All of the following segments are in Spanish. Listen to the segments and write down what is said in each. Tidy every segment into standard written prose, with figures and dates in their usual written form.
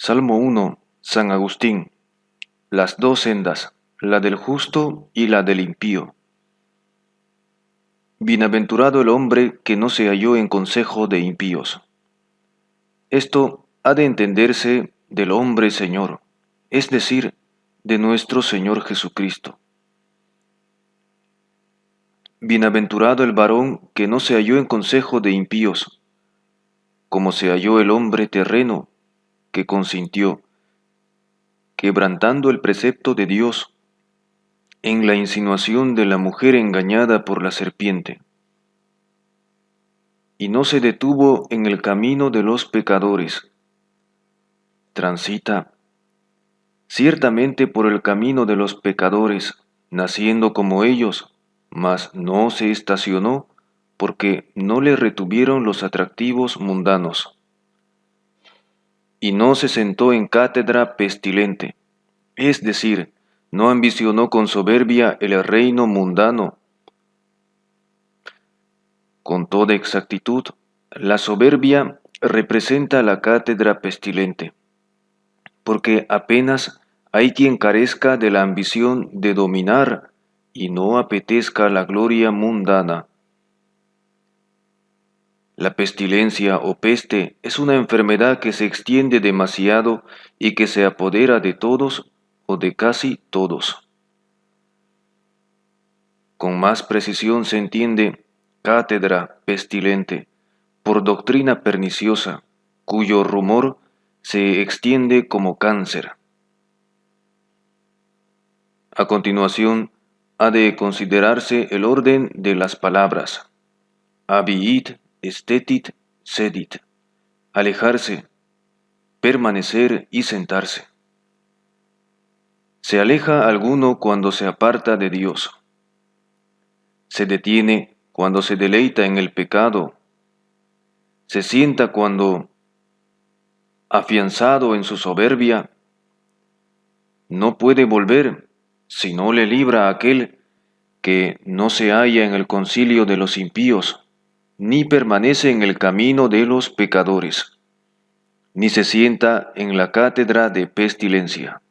Salmo 1, San Agustín. Las dos sendas, la del justo y la del impío. Bienaventurado el hombre que no se halló en consejo de impíos. Esto ha de entenderse del hombre Señor, es decir, de nuestro Señor Jesucristo. Bienaventurado el varón que no se halló en consejo de impíos, como se halló el hombre terreno que consintió, quebrantando el precepto de Dios, en la insinuación de la mujer engañada por la serpiente. Y no se detuvo en el camino de los pecadores. Transita ciertamente por el camino de los pecadores, naciendo como ellos, mas no se estacionó porque no le retuvieron los atractivos mundanos. Y no se sentó en cátedra pestilente, es decir, no ambicionó con soberbia el reino mundano. Con toda exactitud, la soberbia representa la cátedra pestilente, porque apenas hay quien carezca de la ambición de dominar y no apetezca la gloria mundana. La pestilencia o peste es una enfermedad que se extiende demasiado y que se apodera de todos o de casi todos. Con más precisión se entiende cátedra pestilente por doctrina perniciosa, cuyo rumor se extiende como cáncer. A continuación, ha de considerarse el orden de las palabras. Abiit, estetit, sedit. Alejarse, permanecer y sentarse. Se aleja alguno cuando se aparta de Dios. Se detiene cuando se deleita en el pecado. Se sienta cuando, afianzado en su soberbia, no puede volver si no le libra a aquel que no se halla en el concilio de los impíos, ni permanece en el camino de los pecadores, ni se sienta en la cátedra de pestilencia.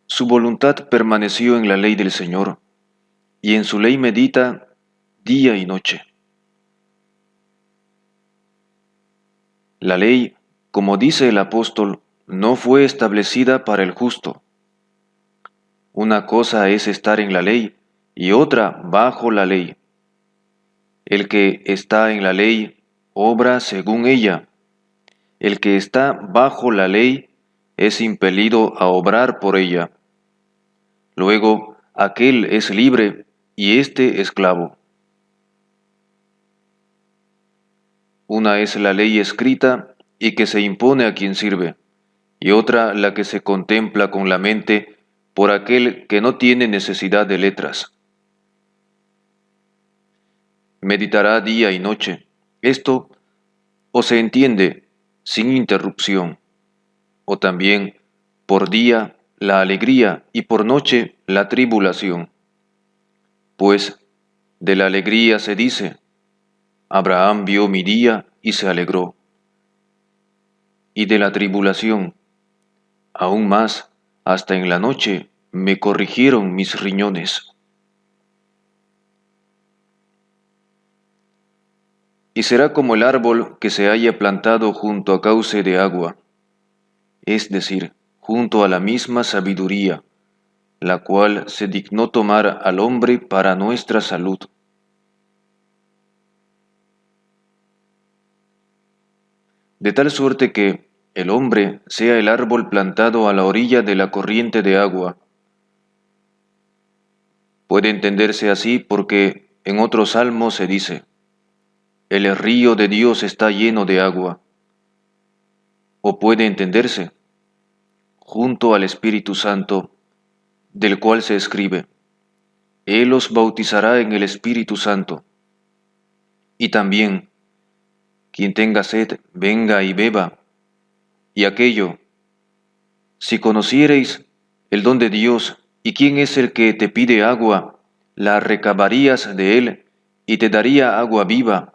Su voluntad permaneció en la ley del Señor, y en su ley medita día y noche. La ley, como dice el apóstol, no fue establecida para el justo. Una cosa es estar en la ley y otra bajo la ley. El que está en la ley obra según ella. El que está bajo la ley es impelido a obrar por ella. Luego, aquel es libre y éste esclavo. Una es la ley escrita y que se impone a quien sirve, y otra la que se contempla con la mente por aquel que no tiene necesidad de letras. Meditará día y noche. Esto o se entiende sin interrupción, o también por día la alegría y por noche la tribulación. Pues de la alegría se dice, Abraham vio mi día y se alegró. Y de la tribulación, aún más, hasta en la noche me corrigieron mis riñones. Y será como el árbol que se haya plantado junto a cauce de agua, es decir, junto a la misma sabiduría, la cual se dignó tomar al hombre para nuestra salud. De tal suerte que el hombre sea el árbol plantado a la orilla de la corriente de agua. Puede entenderse así porque en otro salmo se dice, el río de Dios está lleno de agua. O puede entenderse, junto al Espíritu Santo, del cual se escribe, Él os bautizará en el Espíritu Santo. Y también, quien tenga sed, venga y beba. Y aquello, si conociereis el don de Dios y quién es el que te pide agua, la recabarías de él y te daría agua viva.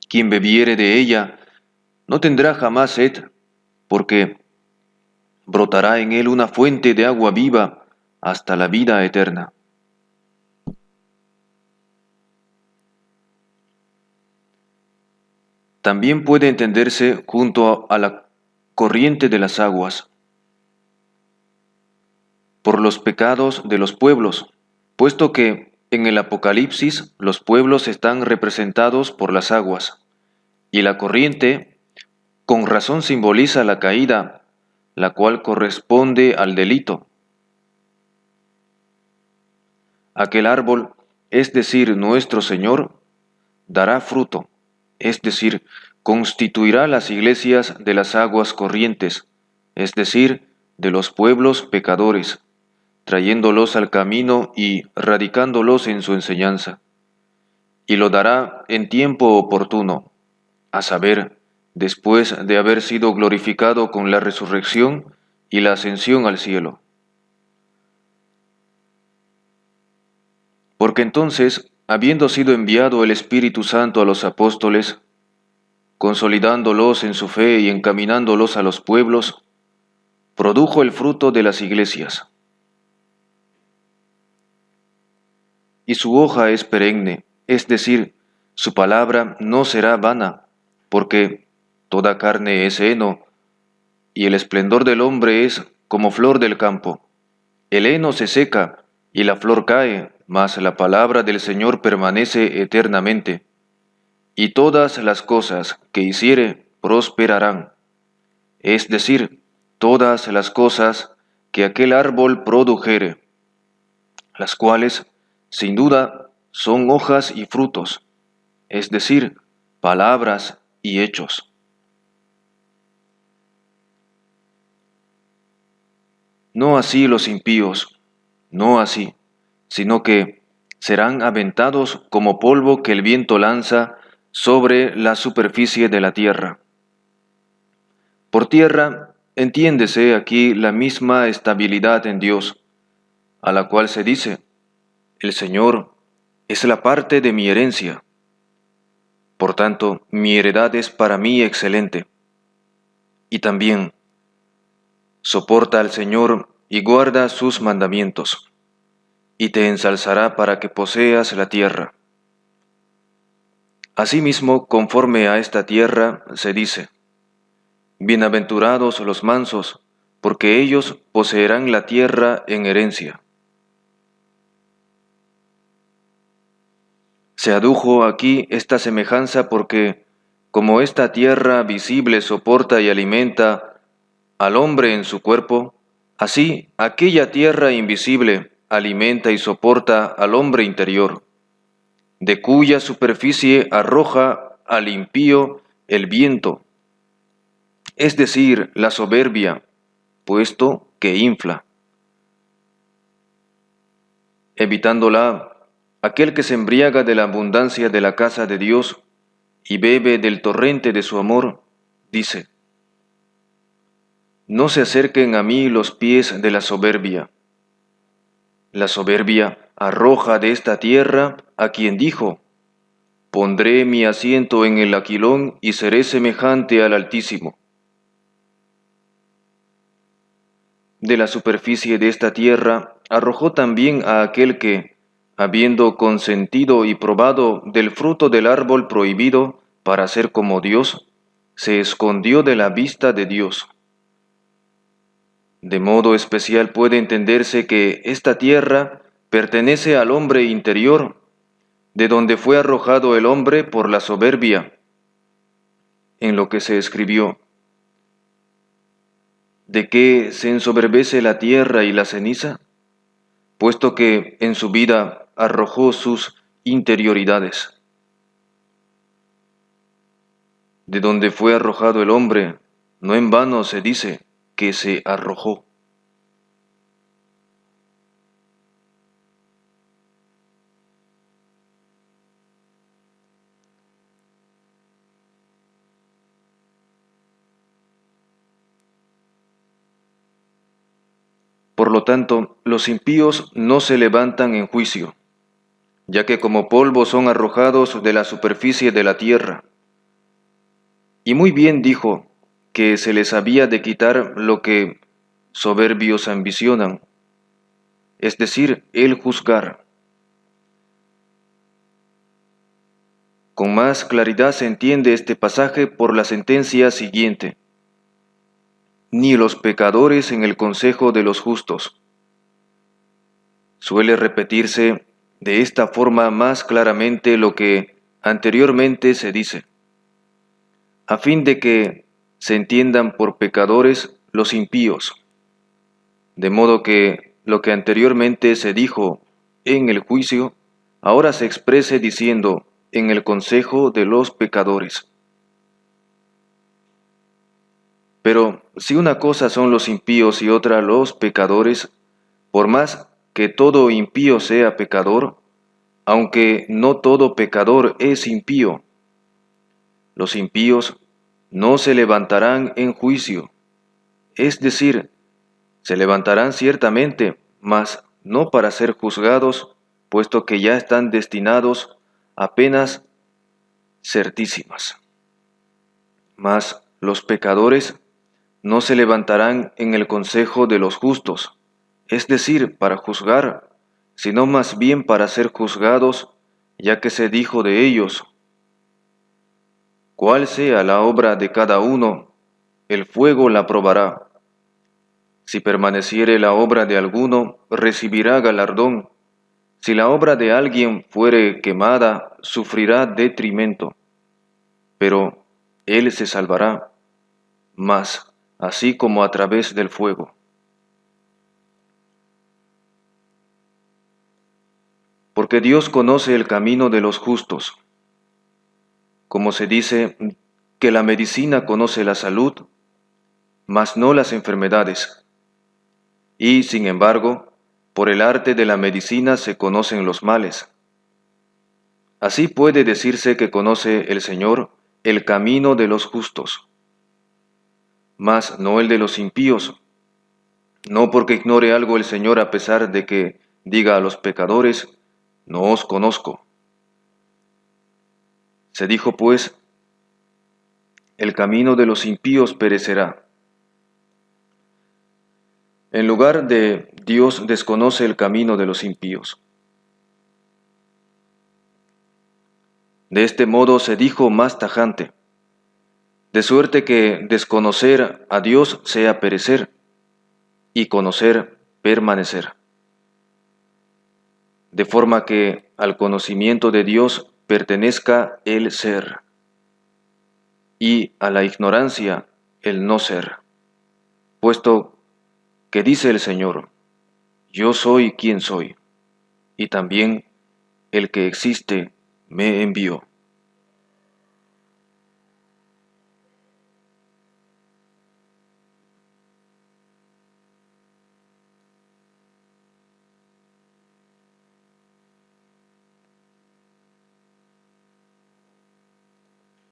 Quien bebiere de ella no tendrá jamás sed, porque brotará en él una fuente de agua viva hasta la vida eterna. También puede entenderse junto a la corriente de las aguas, por los pecados de los pueblos, puesto que en el Apocalipsis los pueblos están representados por las aguas, y la corriente con razón simboliza la caída, la cual corresponde al delito. Aquel árbol, es decir, nuestro Señor, dará fruto, es decir, constituirá las iglesias de las aguas corrientes, es decir, de los pueblos pecadores, trayéndolos al camino y radicándolos en su enseñanza. Y lo dará en tiempo oportuno, a saber, después de haber sido glorificado con la resurrección y la ascensión al cielo. Porque entonces, habiendo sido enviado el Espíritu Santo a los apóstoles, consolidándolos en su fe y encaminándolos a los pueblos, produjo el fruto de las iglesias. Y su hoja es perenne, es decir, su palabra no será vana, porque toda carne es heno, y el esplendor del hombre es como flor del campo. El heno se seca, y la flor cae, mas la palabra del Señor permanece eternamente. Y todas las cosas que hiciere prosperarán, es decir, todas las cosas que aquel árbol produjere, las cuales, sin duda, son hojas y frutos, es decir, palabras y hechos. No así los impíos, no así, sino que serán aventados como polvo que el viento lanza sobre la superficie de la tierra. Por tierra, entiéndese aquí la misma estabilidad en Dios, a la cual se dice, el Señor es la parte de mi herencia. Por tanto, mi heredad es para mí excelente. Y también, soporta al Señor y guarda sus mandamientos, y te ensalzará para que poseas la tierra. Asimismo, conforme a esta tierra, se dice, bienaventurados los mansos, porque ellos poseerán la tierra en herencia. Se adujo aquí esta semejanza porque, como esta tierra visible soporta y alimenta al hombre en su cuerpo, así aquella tierra invisible alimenta y soporta al hombre interior, de cuya superficie arroja al impío el viento, es decir, la soberbia, puesto que infla. Evitándola, aquel que se embriaga de la abundancia de la casa de Dios y bebe del torrente de su amor, dice, no se acerquen a mí los pies de la soberbia. La soberbia arroja de esta tierra a quien dijo, pondré mi asiento en el aquilón y seré semejante al Altísimo. De la superficie de esta tierra arrojó también a aquel que, habiendo consentido y probado del fruto del árbol prohibido para ser como Dios, se escondió de la vista de Dios. De modo especial puede entenderse que esta tierra pertenece al hombre interior, de donde fue arrojado el hombre por la soberbia, en lo que se escribió, ¿de qué se ensoberbece la tierra y la ceniza? Puesto que en su vida arrojó sus interioridades. De donde fue arrojado el hombre, no en vano se dice que se arrojó. Por lo tanto, los impíos no se levantan en juicio, ya que como polvo son arrojados de la superficie de la tierra. Y muy bien dijo que se les había de quitar lo que soberbios ambicionan, es decir, el juzgar. Con más claridad se entiende este pasaje por la sentencia siguiente: ni los pecadores en el consejo de los justos. Suele repetirse de esta forma más claramente lo que anteriormente se dice, a fin de que se entiendan por pecadores los impíos, de modo que lo que anteriormente se dijo en el juicio, ahora se exprese diciendo en el consejo de los pecadores. Pero si una cosa son los impíos y otra los pecadores, por más que todo impío sea pecador, aunque no todo pecador es impío, los impíos no se levantarán en juicio, es decir, se levantarán ciertamente, mas no para ser juzgados, puesto que ya están destinados a penas certísimas. Mas los pecadores no se levantarán en el consejo de los justos, es decir, para juzgar, sino más bien para ser juzgados, ya que se dijo de ellos: cuál sea la obra de cada uno, el fuego la probará. Si permaneciere la obra de alguno, recibirá galardón. Si la obra de alguien fuere quemada, sufrirá detrimento. Pero él se salvará, mas así como a través del fuego. Porque Dios conoce el camino de los justos. Como se dice que la medicina conoce la salud, mas no las enfermedades. Y, sin embargo, por el arte de la medicina se conocen los males. Así puede decirse que conoce el Señor el camino de los justos, mas no el de los impíos. No porque ignore algo el Señor a pesar de que diga a los pecadores: no os conozco. Se dijo pues: el camino de los impíos perecerá. En lugar de Dios desconoce el camino de los impíos. De este modo se dijo más tajante: de suerte que desconocer a Dios sea perecer, y conocer permanecer. De forma que al conocimiento de Dios pertenezca el ser, y a la ignorancia el no ser, puesto que dice el Señor: yo soy quien soy, y también el que existe me envió.